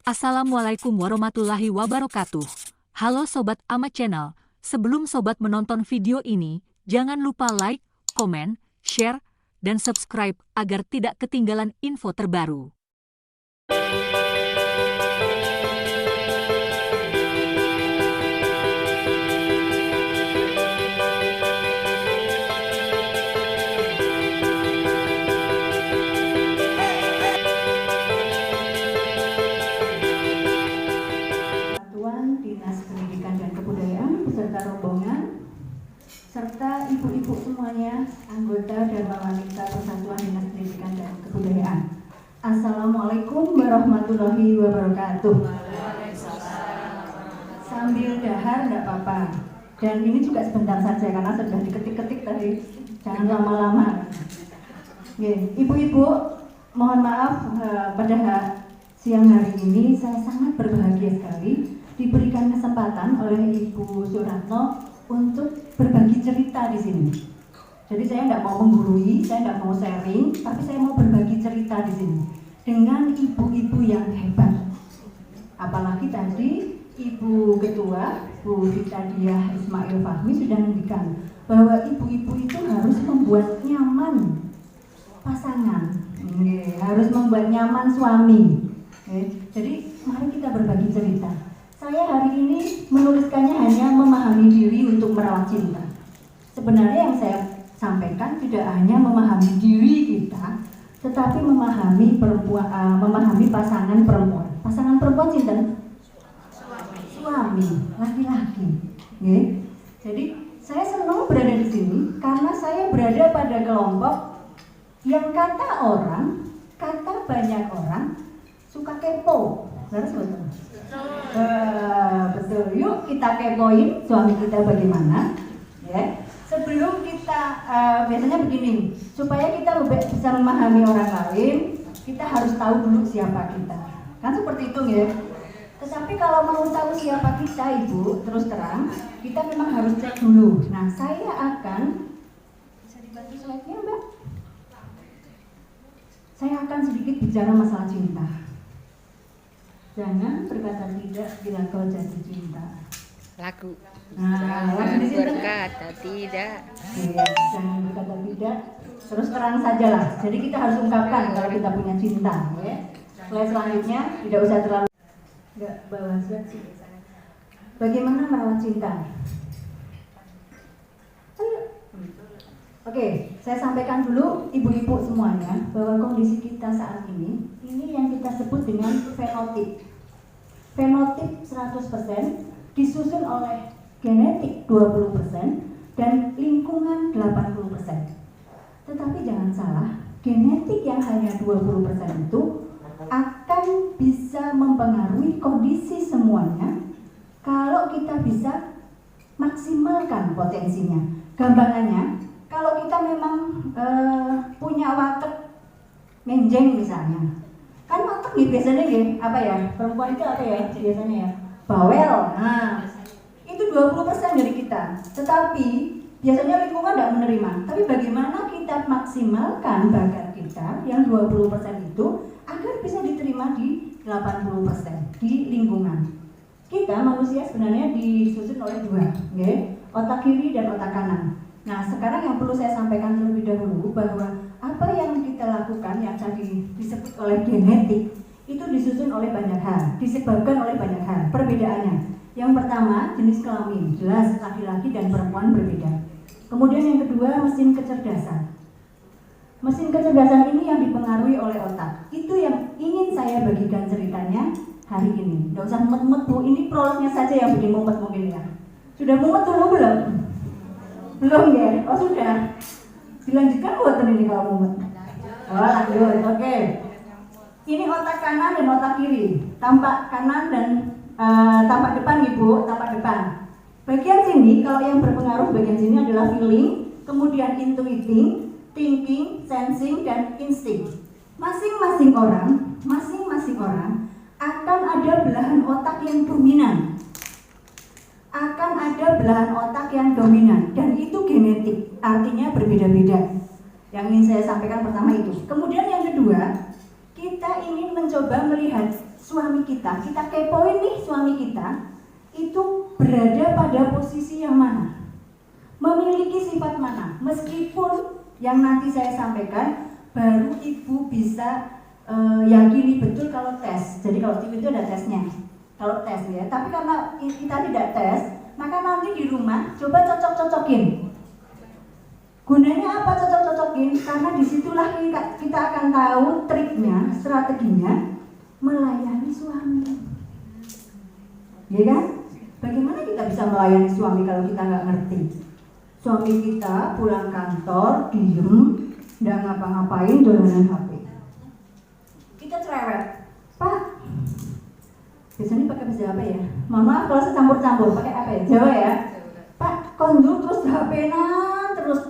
Assalamualaikum warahmatullahi wabarakatuh. Halo Sobat Amat Channel, sebelum Sobat menonton video ini, jangan lupa like, komen, share, dan subscribe agar tidak ketinggalan info terbaru. Dinas Pendidikan dan Kebudayaan beserta rombongan serta ibu-ibu semuanya, anggota dan wanita Persatuan Dinas Pendidikan dan Kebudayaan. Assalamualaikum warahmatullahi wabarakatuh. Sambil dahar enggak apa-apa. Dan ini juga sebentar saja karena sudah diketik-ketik tadi. Jangan lama-lama. Ibu-ibu, mohon maaf pada siang hari ini saya sangat berbahagia sekali diberikan kesempatan oleh Ibu Suratno untuk berbagi cerita di sini. Jadi saya tidak mau menggurui, saya tidak mau sharing, tapi saya mau berbagi cerita di sini dengan ibu-ibu yang hebat. Apalagi tadi Ibu Ketua, Bu Vita Diah Ismail Fahmi sudah mengingatkan bahwa ibu-ibu itu harus membuat nyaman pasangan, harus membuat nyaman suami. Jadi mari kita berbagi cerita. Saya hari ini menuliskannya hanya memahami diri untuk merawat cinta. Sebenarnya yang saya sampaikan tidak hanya memahami diri kita, tetapi memahami memahami pasangan perempuan. Pasangan perempuan cinta suami, laki-laki. Jadi saya senang berada di sini karena saya berada pada kelompok yang kata banyak orang suka kepo. Betul. Betul. Yuk kita kepoin suami kita bagaimana, ya. Sebelum kita biasanya begini, supaya kita bisa memahami orang lain, kita harus tahu dulu siapa kita. Kan seperti itu, ya. Tetapi kalau mau tahu siapa kita, Ibu, terus terang, kita memang harus cek dulu. Nah, saya akan bisa dibantu slide-nya, Mbak? Saya akan sedikit bicara masalah cinta. Jangan berkata tidak bila kau jatuh cinta. Lagu. Jangan berkata tidak. Iya, jangan berkata tidak. Terus terang sajalah. Jadi kita harus ungkapkan kalau kita punya cinta. Ya. Slide selanjutnya tidak usah terlalu. Enggak bawa slide sih. Bagaimana merawat cinta? Oke, saya sampaikan dulu ibu-ibu semuanya bahwa kondisi kita saat ini yang kita sebut dengan fenotip. Fenotip 100% disusun oleh genetik 20% dan lingkungan 80%. Tetapi jangan salah, genetik yang hanya 20% itu akan bisa mempengaruhi kondisi semuanya kalau kita bisa maksimalkan potensinya. Gambarannya, kalau kita memang punya watak menjeng misalnya, kan watak nih biasanya apa ya, perempuan itu apa ya biasanya ya, bawel. Nah, itu 20% dari kita. Tetapi biasanya lingkungan tidak menerima. Tapi bagaimana kita maksimalkan bakat kita yang 20% itu agar bisa diterima di 80% di lingkungan. Kita manusia sebenarnya disusun oleh dua, otak kiri dan otak kanan. Nah, sekarang yang perlu saya sampaikan terlebih dahulu bahwa apa yang kita lakukan yang tadi disebut oleh genetik itu disusun oleh banyak hal, disebabkan oleh banyak hal. Perbedaannya, yang pertama jenis kelamin, jelas laki-laki dan perempuan berbeda. Kemudian yang kedua mesin kecerdasan. Mesin kecerdasan ini yang dipengaruhi oleh otak. Itu yang ingin saya bagikan ceritanya hari ini. Nggak usah mumet-mumet Bu, ini prolognya saja yang bikin mumet mungkin ya. Sudah mumet dulu belum? Belum ya? Oh sudah. Dilanjutkan buatan ini kalau mumet. Oh lanjut, oke. Ini otak kanan dan otak kiri. Tampak kanan dan tampak depan Ibu, tampak depan. Bagian sini, kalau yang berpengaruh bagian sini adalah feeling, kemudian intuiting, thinking, sensing, dan insting. Masing-masing orang akan ada belahan otak yang dominan. Dan itu genetik, artinya berbeda-beda. Yang ingin saya sampaikan pertama itu. Kemudian yang kedua, kita ingin mencoba melihat suami kita kepoin nih suami kita itu berada pada posisi yang mana, memiliki sifat mana. Meskipun yang nanti saya sampaikan baru ibu bisa yakini betul kalau tes. Jadi kalau TV itu ada tesnya, kalau tes ya. Tapi karena kita tidak tes, maka nanti di rumah coba cocok-cocokin. Gunanya apa cocok-cocokin? Karena disitulah kita akan tahu triknya, strateginya melayani suami. Ya kan? Bagaimana kita bisa melayani suami kalau kita nggak ngerti? Suami kita pulang kantor, diem, nggak ngapa-ngapain, dolanan HP. Kita cerewet, Pak. Biasanya pakai bahasa apa ya? Mohon maaf kalau saya campur-campur, pakai apa ya? Jawa ya? Pak, kondul terus HP-nan terus.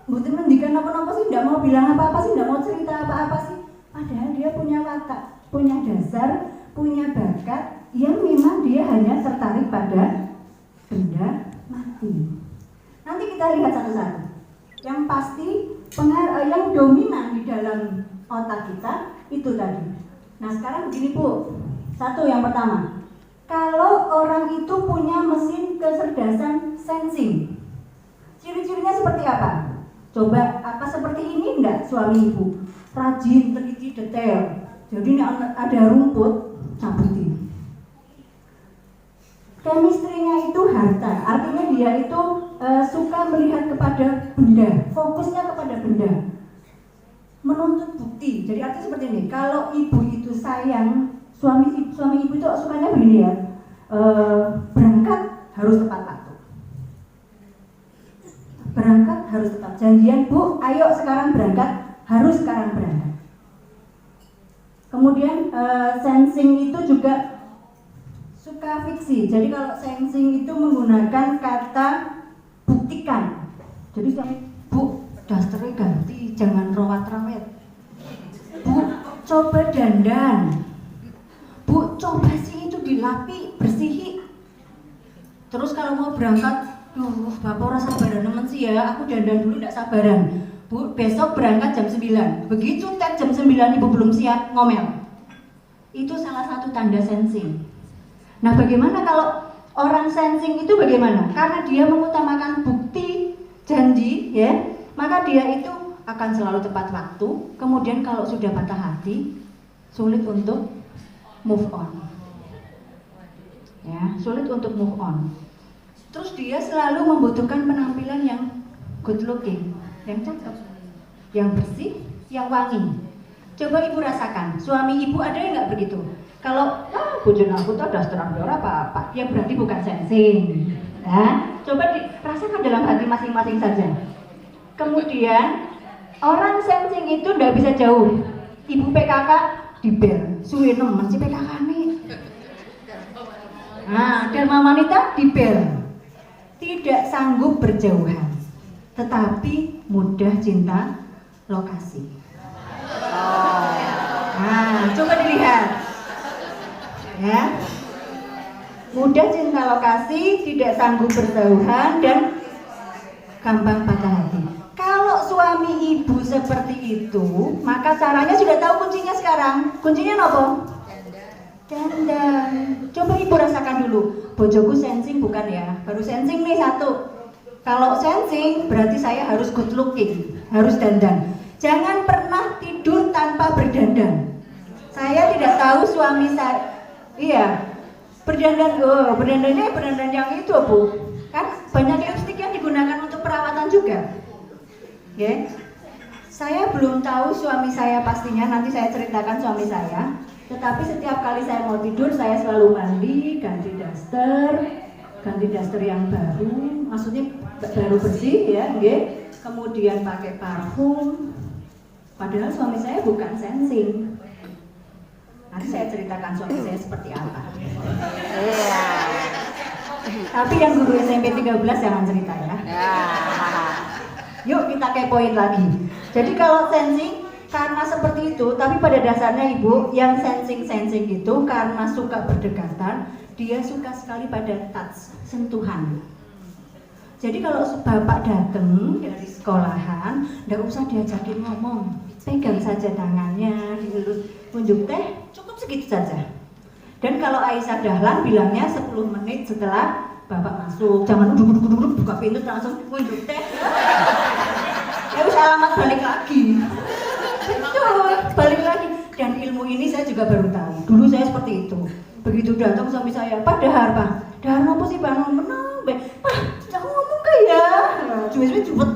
Bukan mendikan apa-apa sih, tidak mau bilang apa-apa sih, tidak mau cerita apa-apa sih. Padahal dia punya watak, punya dasar, punya bakat yang memang dia hanya tertarik pada benda mati. Nanti kita lihat satu-satu. Yang pasti yang dominan di dalam otak kita itu tadi. Nah sekarang begini Bu, satu yang pertama, kalau orang itu punya mesin kecerdasan sensing, ciri-cirinya seperti apa? Coba apa seperti ini enggak suami ibu? Rajin, teliti, detail. Jadi ada rumput, cabutin. Chemistry-nya itu harta. Artinya dia itu suka melihat kepada benda, fokusnya kepada benda. Menuntut bukti. Jadi artinya seperti ini. Kalau ibu itu sayang, suami ibu itu sukanya begini ya. Berangkat harus tepat waktu. Berangkat harus tetap janjian, Bu, ayo sekarang berangkat, harus sekarang berangkat. Kemudian sensing itu juga suka fiksi. Jadi kalau sensing itu menggunakan kata buktikan. Jadi suami, Bu, dasternya ganti, jangan rawat-rawat. Bu, coba dandan. Bu, coba sih itu dilapi, bersihi. Terus kalau mau berangkat, Bapak orang sabaran temen sih ya, aku dandan dulu gak sabaran. Bu, besok berangkat jam 9. Begitu tes jam 9 ibu belum siap, ngomel. Itu salah satu tanda sensing. Nah bagaimana kalau orang sensing itu bagaimana? Karena dia mengutamakan bukti, janji ya, maka dia itu akan selalu tepat waktu. Kemudian kalau sudah patah hati, sulit untuk move on. Ya, sulit untuk move on. Terus dia selalu membutuhkan penampilan yang good looking, yang cakep, yang bersih, yang wangi. Coba ibu rasakan, suami ibu ada yang nggak begitu? Kalau bojone aku tuh ada terang apa-apa, ya berarti bukan sensing. Nah, coba dirasakan dalam hati masing-masing saja. Kemudian orang sensing itu nggak bisa jauh. Ibu PKK dibel, suwe nemen si PKK nih. Nah, dan mama wanita dibel. Tidak sanggup berjauhan, tetapi mudah cinta lokasi. Nah, coba dilihat, ya, mudah cinta lokasi, tidak sanggup berjauhan dan gampang patah hati. Kalau suami ibu seperti itu, maka caranya sudah tahu kuncinya sekarang. Kuncinya apa? Dandan. Coba ibu rasakan dulu. Bojoku sensing bukan ya? Baru sensing nih satu. Kalau sensing berarti saya harus good looking, harus dandan. Jangan pernah tidur tanpa berdandan. Saya tidak tahu suami saya. Iya. Berdandan, berdandannya berdandan yang itu, Bu. Kan banyak lipstik yang digunakan untuk perawatan juga. Ya. Saya belum tahu suami saya pastinya, nanti saya ceritakan suami saya. Tetapi setiap kali saya mau tidur, saya selalu mandi, ganti daster yang baru, maksudnya baru bersih ya, okay? Kemudian pakai parfum. Padahal suami saya bukan sensing. Nanti saya ceritakan suami saya seperti apa. Iya. Tapi yang guru SMP 13 jangan cerita ya. Yuk kita kepoin lagi. Jadi kalau sensing karena seperti itu, tapi pada dasarnya ibu yang sensing itu karena suka berdekatan, dia suka sekali pada touch, sentuhan. Jadi kalau bapak datang dari sekolahan, nggak usah diajakin ngomong, pegang saja tangannya, dielus, unjuk teh, cukup segitu saja. Dan kalau Aisyah Dahlan bilangnya 10 menit setelah Bapak masuk, jangan duduk buka pintu langsung ngunjuk teh. Ya wis alamat balik lagi. Betul, balik lagi. Dan ilmu ini saya juga baru tahu. Dulu saya seperti itu. Begitu datang suami saya, Pak Dahar, Pak. Dahar apa sih Bang? Menang, Pak. Aku ngomong kayak cuy cepet.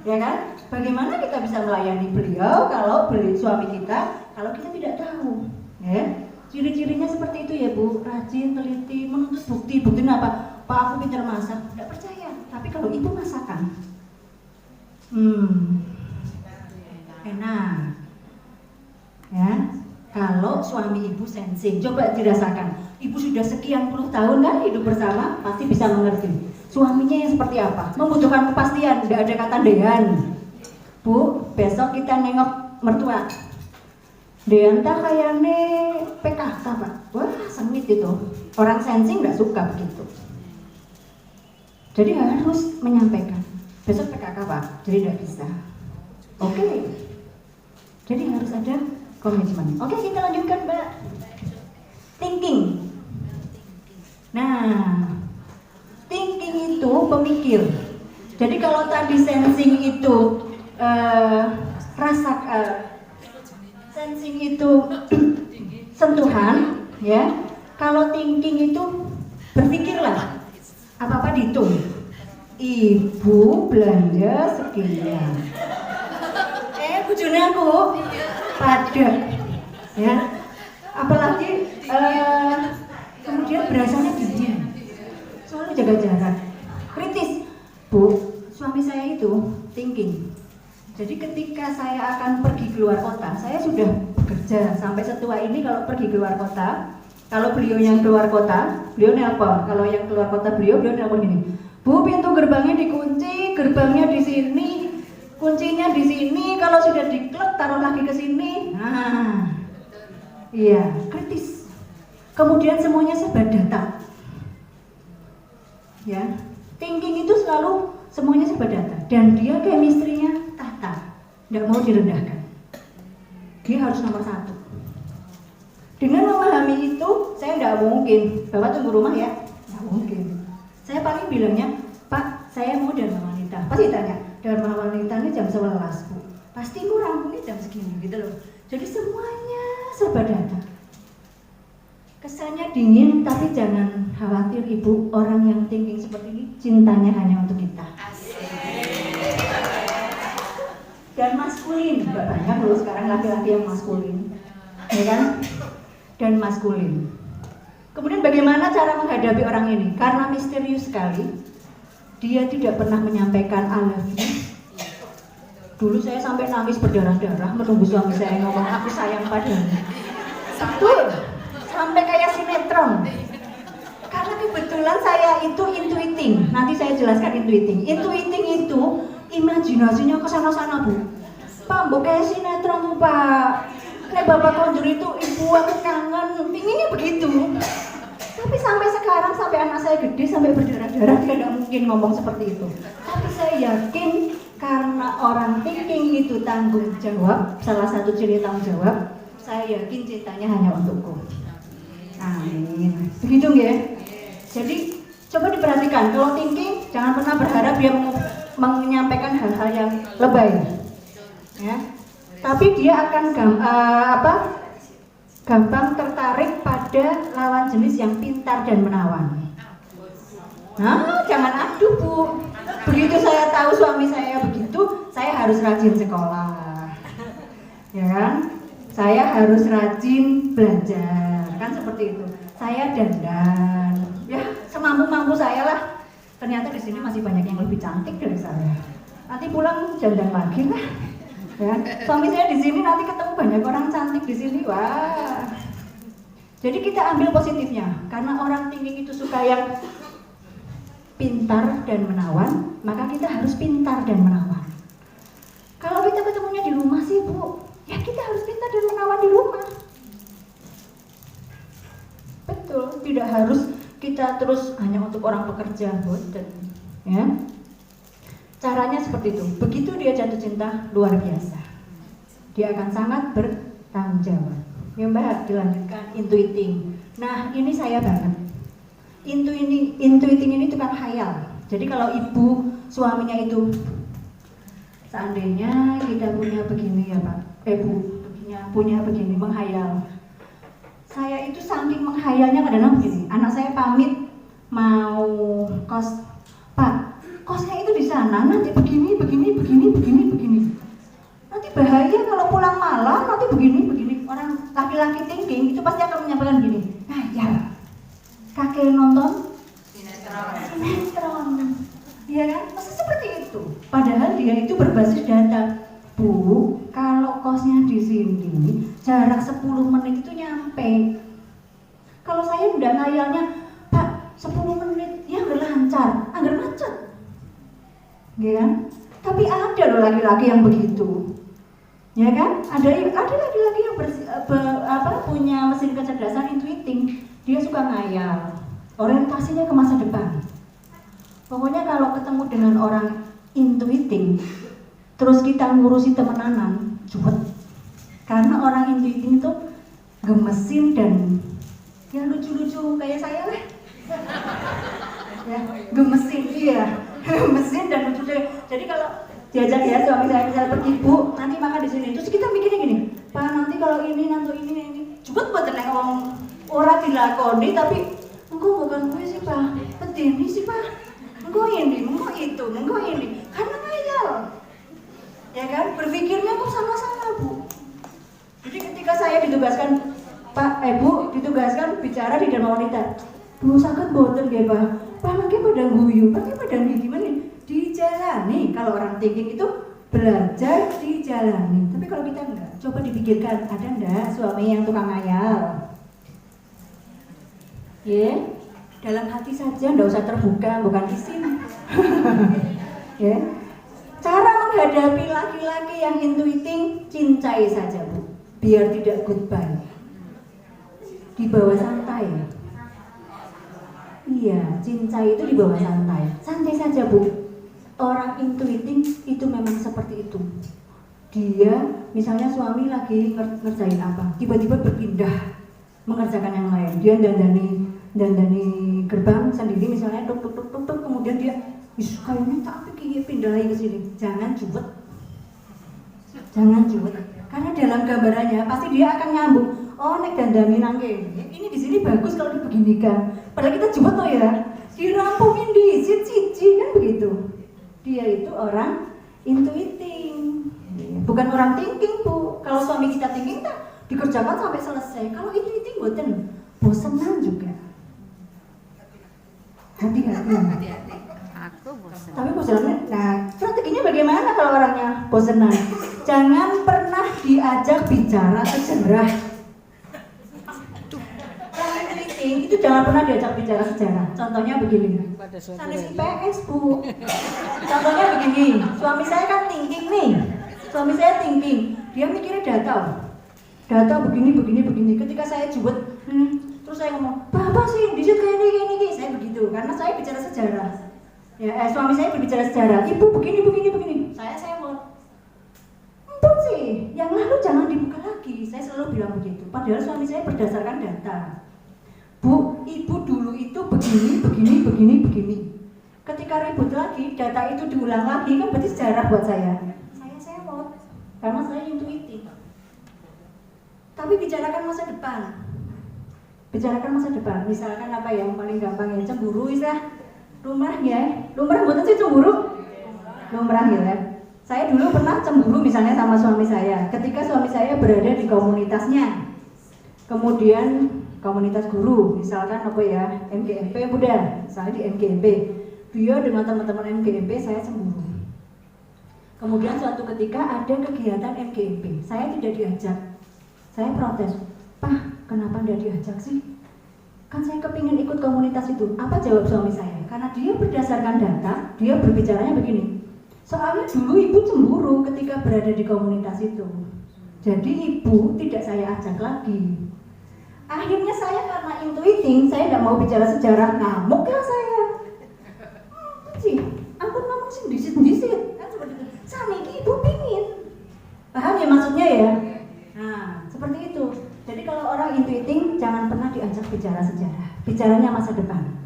Ya kan? Bagaimana kita bisa melayani beliau kalau suami kita kalau kita tidak tahu, ya? Ciri-cirinya seperti itu ya Bu, rajin, teliti, menuntut bukti. Buktinya apa? Pak, aku pintar masak. Tidak percaya. Tapi kalau ibu masakan, enak. Ya, kalau suami ibu sensing, coba dirasakan. Ibu sudah sekian puluh tahun kan hidup bersama, pasti bisa mengerti. Suaminya yang seperti apa? Membutuhkan kepastian, tidak ada kata dean. Bu, besok kita nengok mertua. Dean tak kayaknya PKK Pak. Wah, sengit itu. Orang sensing nggak suka begitu. Jadi harus menyampaikan. Besok PKK Pak, jadi tidak bisa. Oke. Jadi harus ada komitmen. Oke, kita lanjutkan Mbak. Thinking. Nah, thinking itu pemikir. Jadi kalau tadi sensing itu sensing itu sentuhan, ya. Kalau thinking itu berpikirlah. Apa-apa dihitung. Ibu belanja sekian. Bujone aku pada, ya. Apalagi kemudian berasanya dingin. Soalnya jaga jarak. Kritis. Bu, suami saya itu thinking. Jadi ketika saya akan pergi keluar kota, saya sudah bekerja sampai setua ini. Kalau pergi keluar kota, kalau beliau yang keluar kota, beliau nelpon. Kalau yang keluar kota beliau nelpon gini. Bu, pintu gerbangnya dikunci, gerbangnya di sini, kuncinya di sini. Kalau sudah diklep, taruh lagi ke sini. Nah, iya, kritis. Kemudian semuanya serba data. Ya, thinking itu selalu semuanya serba data. Dan dia chemistry-nya tata, nggak mau direndahkan. Dia harus nomor 1. Dengan memahami itu, saya nggak mungkin. Bapak tunggu rumah ya, nggak mungkin. Saya paling bilangnya, Pak, saya mau dharma wanita. Pasti tanya, dharma wanita ini jam 11 Bu. Pasti Bu rampungnya jam segini gitu loh. Jadi semuanya serba data. Kesannya dingin, tapi jangan khawatir Ibu. Orang yang thinking seperti ini, cintanya hanya untuk kita. Dan maskulin, banyak loh sekarang laki-laki yang maskulin, ya kan? Dan maskulin. Kemudian bagaimana cara menghadapi orang ini? Karena misterius sekali, dia tidak pernah menyampaikan I love you. Dulu saya sampai nangis berdarah-darah menunggu suami saya ngomong aku sayang padamu. Betul, sampai kayak sinetron. Karena kebetulan saya itu intuiting. Nanti saya jelaskan intuiting. Intuiting itu imajinasinya ke sana-sana Bu. Pak, mbok kayak sinetron tuh Pak. Nek Bapak konjur itu ibu aku kangen, pinginnya begitu. Tapi sampai sekarang, sampai anak saya gede, sampai berdarah-darah, dia tidak mungkin ngomong seperti itu. Tapi saya yakin karena orang thinking itu tanggung jawab, salah satu ciri tanggung jawab, saya yakin cintanya hanya untukku. Amin. Begitu ya. Jadi coba diperhatikan, kalau thinking jangan pernah berharap dia menyampaikan hal-hal yang lebay, ya. Tapi dia akan gampang tertarik pada lawan jenis yang pintar dan menawan. Nah, jangan aduh Bu. Begitu saya tahu suami saya begitu, saya harus rajin sekolah, ya kan? Saya harus rajin belajar, kan seperti itu. Saya dandan, ya semampu-mampu saya lah. Ternyata di sini masih banyak yang lebih cantik dari saya. Nanti pulang dandan lagi lah. Ya, suami saya di sini nanti ketemu banyak orang cantik di sini, wah. Jadi kita ambil positifnya, karena orang thinking itu suka yang pintar dan menawan, maka kita harus pintar dan menawan. Kalau kita ketemunya di rumah sih Bu, ya kita harus pintar dan menawan di rumah. Betul, tidak harus kita terus hanya untuk orang pekerja, boten. Ya. Caranya seperti itu. Begitu dia jatuh cinta, luar biasa. Dia akan sangat bertanggung jawab. Ya Mbak, dilanjutkan intuiting. Nah ini saya banget. Intuiting ini tukang khayal. Jadi kalau ibu suaminya itu seandainya kita punya begini ya Pak, Bu, punya begini, menghayal. Saya itu saking menghayalnya kadang-kadang begini. Anak saya pamit mau kos, Pak, kosnya itu di sana, nanti begini. Nanti bahaya kalau pulang malam, nanti begini. Orang laki-laki thinking itu pasti akan menyampaikan gini, nah ya, kakek nonton sinetron, ya kan? Masa seperti itu? Padahal dia itu berbasis data. Bu, kalau kosnya di sini, jarak 10 menit itu nyampe. Kalau saya udah ngayalnya, Pak, 10 menit, ya udah lancar, agak macet, ya kan? Tapi ada loh laki-laki yang begitu, ya kan? Ada laki-laki yang punya mesin kecerdasan intuiting, dia suka ngayal, orientasinya ke masa depan. Pokoknya kalau ketemu dengan orang intuiting, terus kita ngurusi temenanan, cuek. Karena orang intuiting itu gemesin dan ya lucu-lucu kayak saya lah. Ya, gemesin dia, gemesin dan lucu. Jadi kalau diajak ya suami saya misalnya pergi, Bu, nanti makan di sini. Terus kita mikirnya gini, Pak, nanti kalau ini, cepet buat nek ngomong ora dilakoni tapi engko bukan gue sih Pak, pedeni sih Pak. Engko ini. Karena ngayal. Ya kan? Berpikirnya kok sama-sama, Bu. Jadi ketika saya ditugaskan, Bu, ditugaskan bicara di Dharma Wanita. Bu, sakit boten nggih, Pak. Pak, mangke pada guyu, mangke pada gimana? Dijalani. Kalau orang thinking itu belajar dijalani. Tapi kalau kita enggak, coba dipikirkan, ada enggak suami yang tukang ngayal? Ya, dalam hati saja, enggak usah terbuka, bukan di sini. Ya. Cara menghadapi laki-laki yang intuiting, cincai saja, Bu. Biar tidak goodbye. Dibawa santai. Iya, cincai itu dibawa santai. Santai saja, Bu. Orang intuiting itu memang seperti itu. Dia, misalnya suami lagi ngerjain apa, tiba-tiba berpindah mengerjakan yang lain. Dia dandani gerbang sendiri, misalnya tuk, kemudian dia kayaknya tak pikir pindah lagi ke sini. Jangan juwet. Karena dalam gambarannya pasti dia akan nyambung. Oh, nek dandani nang kene. Ini di sini bagus kalau dibeginikan. Padahal kita juwet loh ya. Dirampungin di siji kan begitu. Dia itu orang intuiting. Bukan orang thinking, Bu. Kalau suami kita thinking tak dikerjakan sampai selesai. Kalau intuiting bosenan juga. Hati-hati. Aku bosan. Tapi bosannya, nah strateginya bagaimana kalau orangnya bosenan? Jangan pernah diajak bicara sejarah. Orang intuiting itu jangan pernah diajak bicara sejarah. Contohnya begini. Sanes IPS, Bu. Contohnya begini. Suami saya kan thinking nih. Dia mikirnya data begini. Ketika saya juwet, terus saya ngomong, Bapak sih, disit kayak ini. Saya begitu, karena saya bicara sejarah. Ya, suami saya berbicara sejarah. Ibu begini. Saya mau, empun sih, yang lalu jangan dibuka lagi. Saya selalu bilang begitu. Padahal suami saya berdasarkan data. Bu, ibu dulu itu begini. Ketika ribut lagi, data itu diulang lagi, kan berarti sejarah buat saya. Saya mau, karena saya intuitif. Tapi bicarakan masa depan. Misalkan apa yang paling gampang ya, cemburu islah. Lumrah mboten sih cemburu. Lumrah ya. Saya dulu pernah cemburu misalnya sama suami saya. Ketika suami saya berada di komunitasnya. Kemudian komunitas guru, misalkan apa ya, MGMP Buddha, misalnya di MGMP. Dia dengan teman-teman MGMP, saya cemburu. Kemudian suatu ketika ada kegiatan MGMP, saya tidak diajak. Saya protes, Pak, kenapa tidak diajak sih? Kan saya kepingin ikut komunitas itu. Apa jawab suami saya? Karena dia berdasarkan data, dia berbicaranya begini. Soalnya dulu ibu cemburu ketika berada di komunitas itu. Jadi ibu tidak saya ajak lagi. Akhirnya saya karena intuiting, saya tidak mau bicara sejarah, ngamuklah saya. Ampun ngomong sih disit. Kan seperti itu. Saniki ibu pingin. Paham ya maksudnya ya? Nah, seperti itu. Jadi kalau bicara sejarah, bicaranya masa depan.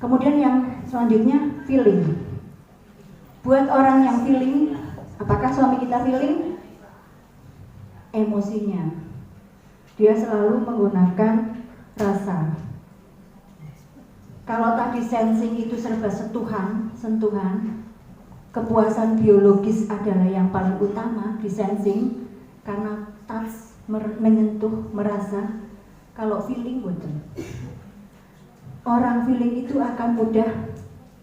Kemudian yang selanjutnya feeling. Buat orang yang feeling, apakah suami kita feeling? Emosinya. Dia selalu menggunakan rasa. Kalau tadi sensing itu serba sentuhan, kepuasan biologis adalah yang paling utama di sensing karena touch, menyentuh, merasa. Kalau feeling betul. Orang feeling itu akan mudah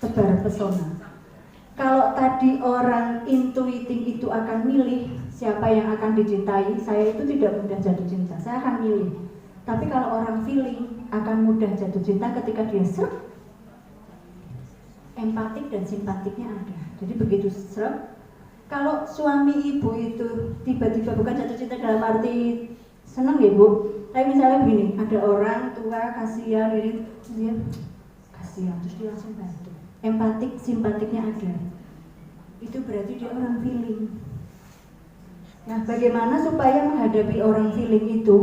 tebar pesona. Kalau tadi orang intuiting itu akan milih siapa yang akan dicintai, saya itu tidak mudah jatuh cinta, saya akan milih. Tapi kalau orang feeling akan mudah jatuh cinta ketika dia serp, empatik dan simpatiknya ada. Jadi begitu serp, kalau suami ibu itu tiba-tiba bukan jatuh cinta dalam arti senang ya bu, tapi misalnya begini, ada orang tua kasihan, ini dia kasihan, terus dia langsung bantu. Empatik, simpatiknya ada. Itu berarti dia orang feeling. Nah, bagaimana supaya menghadapi orang feeling itu?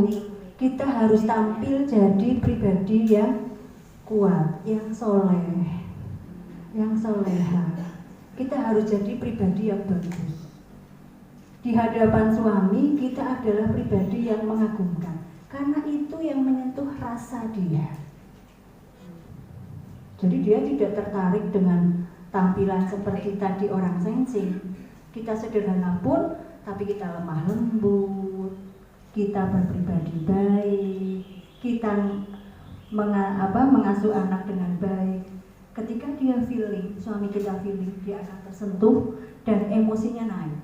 Kita harus tampil jadi pribadi yang kuat, yang soleh, yang soleha. Kita harus jadi pribadi yang bagus. Di hadapan suami, kita adalah pribadi yang mengagumkan. Karena itu yang menyentuh rasa dia. Jadi dia tidak tertarik dengan tampilan seperti tadi orang sensing. Kita sederhana pun, tapi kita lemah lembut, kita berpribadi baik, kita mengasuh anak dengan baik. Ketika dia feeling, suami kita feeling, dia akan tersentuh dan emosinya naik.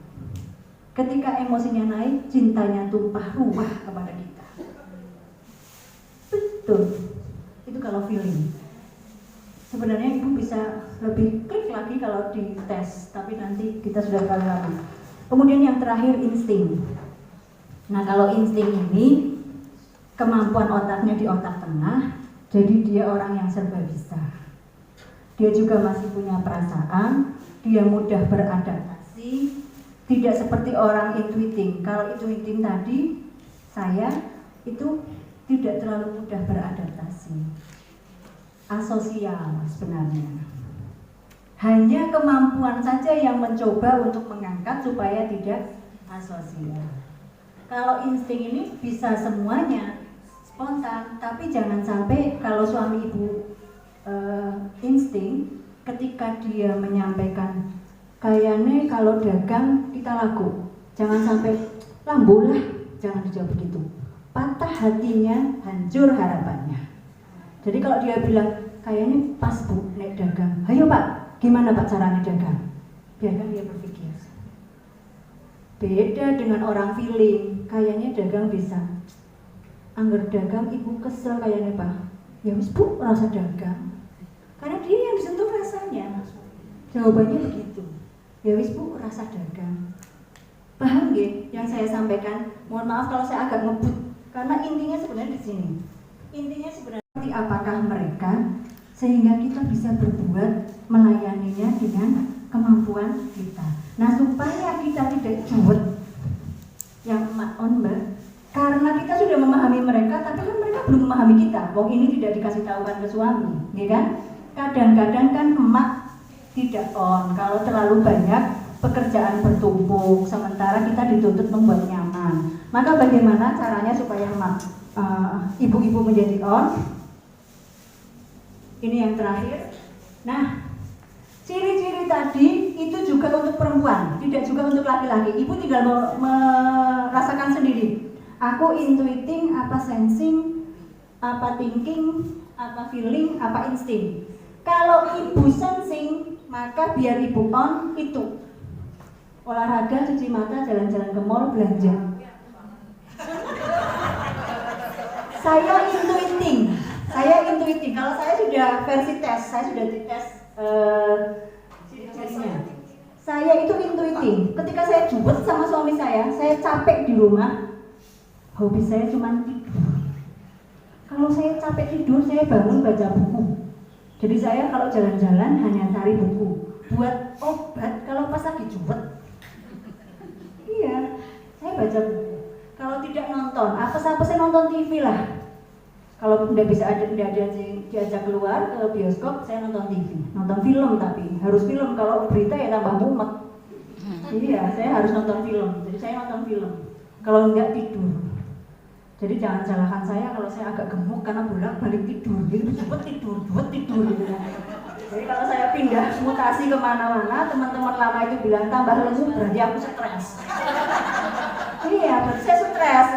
Ketika emosinya naik, cintanya tumpah ruah kepada kita. Betul, itu kalau feeling. Sebenarnya ibu bisa lebih klik lagi kalau dites, tapi nanti kita sudah kali lagi. Kemudian yang terakhir insting. Nah kalau insting ini kemampuan otaknya di otak tengah, jadi dia orang yang serba bisa. Dia juga masih punya perasaan, dia mudah beradaptasi, tidak seperti orang intuiting. Kalau intuiting tadi, saya itu tidak terlalu mudah beradaptasi. Asosial sebenarnya. Hanya kemampuan saja yang mencoba untuk mengangkat supaya tidak asosial. Kalau insting ini bisa semuanya spontan, tapi jangan sampai kalau suami ibu insting ketika dia menyampaikan kayaknya kalau dagang kita laku, jangan sampai lambulah, jangan dijawab begitu. Patah hatinya, hancur harapannya. Jadi kalau dia bilang kayaknya pas bu naik dagang, ayo pak, gimana pak caranya dagang? Biarkan dia berpikir. Beda dengan orang feeling, kayaknya dagang bisa. Angger dagang ibu kesel kayaknya pak. Ya wis bu, rasa dagang. Karena dia yang disentuh rasanya. Jawabannya begitu. Ya wis bu, rasa dagang. Paham nggih yang saya sampaikan? Mohon maaf kalau saya agak ngebut, karena intinya sebenarnya di sini. Intinya sebenarnya seperti apakah mereka sehingga kita bisa berbuat melayaninya dengan kemampuan kita. Nah supaya kita tidak cuek yang mbak, karena kita sudah memahami mereka, tapi kan mereka belum memahami kita. Wong ini tidak dikasih tahukan ke suami, ya kan? Kadang-kadang kan emak tidak on kalau terlalu banyak pekerjaan bertumpuk, sementara kita dituntut membuat nyaman. Maka bagaimana caranya supaya emak ibu-ibu menjadi on? Ini yang terakhir. Nah, ciri-ciri tadi itu juga untuk perempuan, tidak juga untuk laki-laki. Ibu tinggal merasakan sendiri. Aku intuiting, apa sensing, apa thinking, apa feeling, apa insting. Kalau ibu sensing, maka biar ibu on itu. Olahraga, cuci mata, jalan-jalan ke mall, belanja. Saya intuiting. Kalau saya sudah versi tes, saya sudah dites ciri-cirinya. Saya itu intuiting. Ketika saya juwet sama suami saya capek di rumah. Hobi saya cuma tidur. Kalau saya capek tidur, saya bangun baca buku. Jadi saya kalau jalan-jalan hanya cari buku. Buat obat kalau pas lagi juwet. Iya, saya baca buku. Kalau tidak nonton, apa saya nonton TV lah. Kalau tidak bisa diajak keluar ke bioskop, saya nonton TV, nonton film, tapi harus film. Kalau berita ya tambah mumet. Iya, saya harus nonton film. Jadi saya nonton film. Kalau enggak tidur. Jadi jangan salahkan saya kalau saya agak gemuk karena bolak-balik tidur. Jadi cepet tidur gitu. Jadi kalau saya pindah mutasi kemana-mana, teman-teman lama itu bilang tambah lesu, berarti aku stres. Iya, berarti saya stres.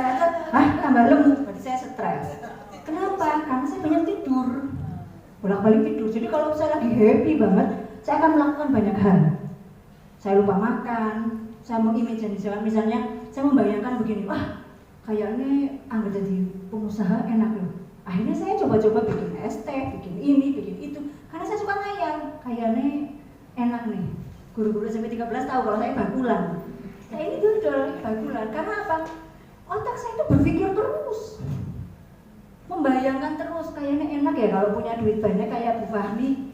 Tambah lesu, berarti saya stres. Kenapa? Karena saya banyak tidur, bolak-balik tidur. Jadi kalau saya lagi happy banget, saya akan melakukan banyak hal. Saya lupa makan, saya mengimajinasikan, misalnya saya membayangkan begini, wah kayaknya anggar jadi pengusaha enak loh. Akhirnya saya coba-coba bikin ST, bikin ini, bikin itu, karena saya suka ngayal, kayaknya enak nih. Guru-guru SMP 13 tahu kalau saya bakulan. Saya ini dodol bakulan, karena apa? Otak saya itu berpikir terus. Membayangkan terus, kayaknya enak ya kalau punya duit banyak kayak Bu Fahmi.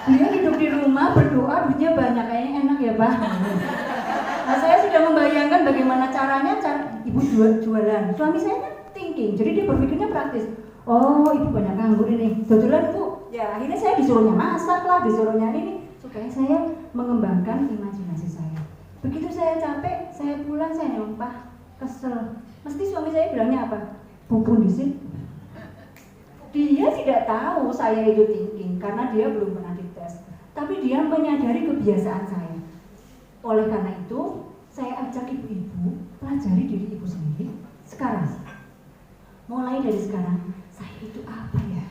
Beliau hidup di rumah, berdoa, duitnya banyak, kayaknya enak ya Pak. Nah saya sudah membayangkan bagaimana caranya ibu jualan. Suami saya kan thinking, jadi dia berpikirnya praktis. Oh ibu banyak nganggur ini, dodolan Bu. Ya akhirnya saya disuruhnya masak lah, disuruhnya ini, supaya saya mengembangkan imajinasi saya. Begitu saya capek, saya pulang, saya nyumpah, kesel. Mesti suami saya bilangnya apa? Bubun di situ. Dia tidak tahu saya itu thinking karena dia belum pernah dites. Tapi dia menyadari kebiasaan saya. Oleh karena itu, saya ajak ibu-ibu pelajari diri ibu sendiri sekarang. Mulai dari sekarang, saya itu apa ya?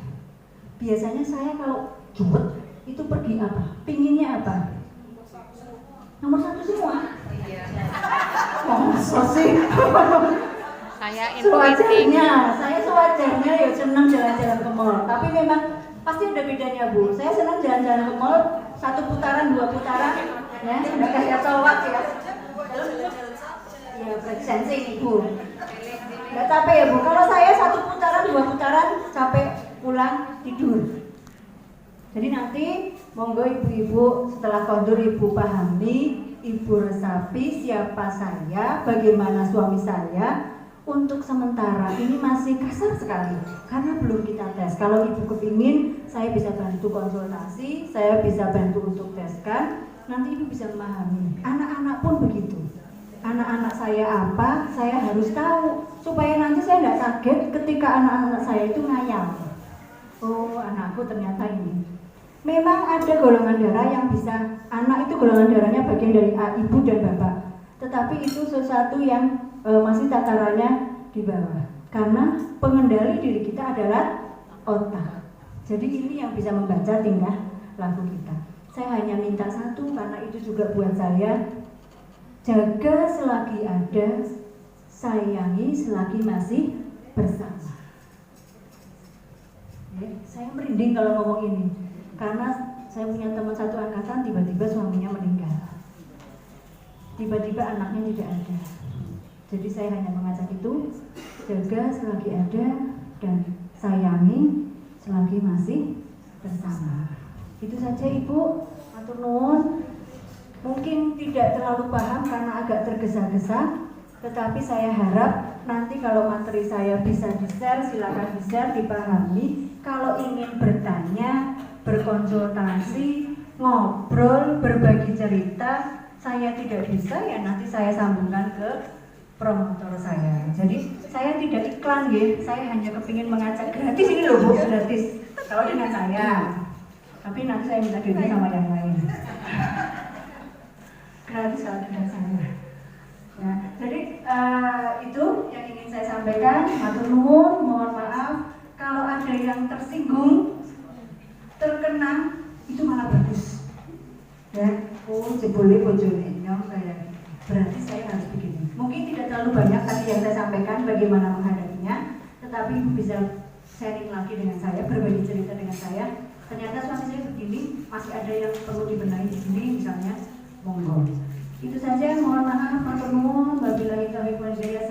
Biasanya saya kalau juwet itu pergi apa? Pinginnya apa? Nomor 1 semua. Iya. Masa sih? Saya intuitif. Saya sewajarnya ya senang jalan-jalan ke mall. Tapi memang pasti ada bedanya Bu. Saya senang jalan-jalan ke mall 1 putaran, 2 putaran, ya sudah kayak cowok ya. Ya berarti sensing Ibu. Nggak capek ya Bu. Kalau saya 1 putaran, 2 putaran capek pulang tidur. Jadi nanti monggo ibu-ibu setelah kondur ibu pahami, ibu resapi siapa saya, bagaimana suami saya. Untuk sementara ini masih kasar sekali karena belum kita tes. Kalau ibu kepingin, saya bisa bantu konsultasi, saya bisa bantu untuk teskan. Nanti ibu bisa memahami. Anak-anak pun begitu. Anak-anak saya apa, saya harus tahu supaya nanti saya tidak kaget ketika anak-anak saya itu ngayal. Oh, anakku ternyata ini. Memang ada golongan darah yang bisa, anak itu golongan darahnya bagian dari ibu dan bapak. Tetapi itu sesuatu yang masih tatarannya di bawah. Karena pengendali diri kita adalah otak. Jadi ini yang bisa membaca tingkah laku kita. Saya hanya minta satu karena itu juga buat saya. Jaga selagi ada, sayangi selagi masih bersama. Saya merinding kalau ngomong ini. Karena saya punya teman satu angkatan tiba-tiba suaminya meninggal. Tiba-tiba anaknya tidak ada. Jadi saya hanya mengajak itu, jaga selagi ada dan sayangi selagi masih bersama. Itu saja Ibu, matur nuwun. Mungkin tidak terlalu paham karena agak tergesa-gesa, tetapi saya harap nanti kalau materi saya bisa di-share, silakan di-share, dipahami. Kalau ingin bertanya, berkonsultasi, ngobrol, berbagi cerita, saya tidak bisa ya nanti saya sambungkan ke promotor saya. Jadi saya tidak iklan ya, saya hanya kepingin mengajak gratis ini loh Bu, gratis. Kalau dengan saya, tapi nanti saya minta duitnya sama yang lain. Gratis kalau dengan saya. Nah, jadi itu yang ingin saya sampaikan. Matur nuwun, mohon maaf kalau ada yang tersinggung, terkena itu malah bagus. Ya, oh jebule bojone nyong kayak berarti saya harus begini. Mungkin tidak terlalu banyak tadi yang saya sampaikan bagaimana menghadapinya, tetapi Ibu bisa sharing lagi dengan saya, berbagi cerita dengan saya. Ternyata suami saya begini, masih ada yang perlu dibenahi di sini, misalnya monggo. Itu saja, mohon maaf, matur nuwun, wabillahi taufiq wal hidayah.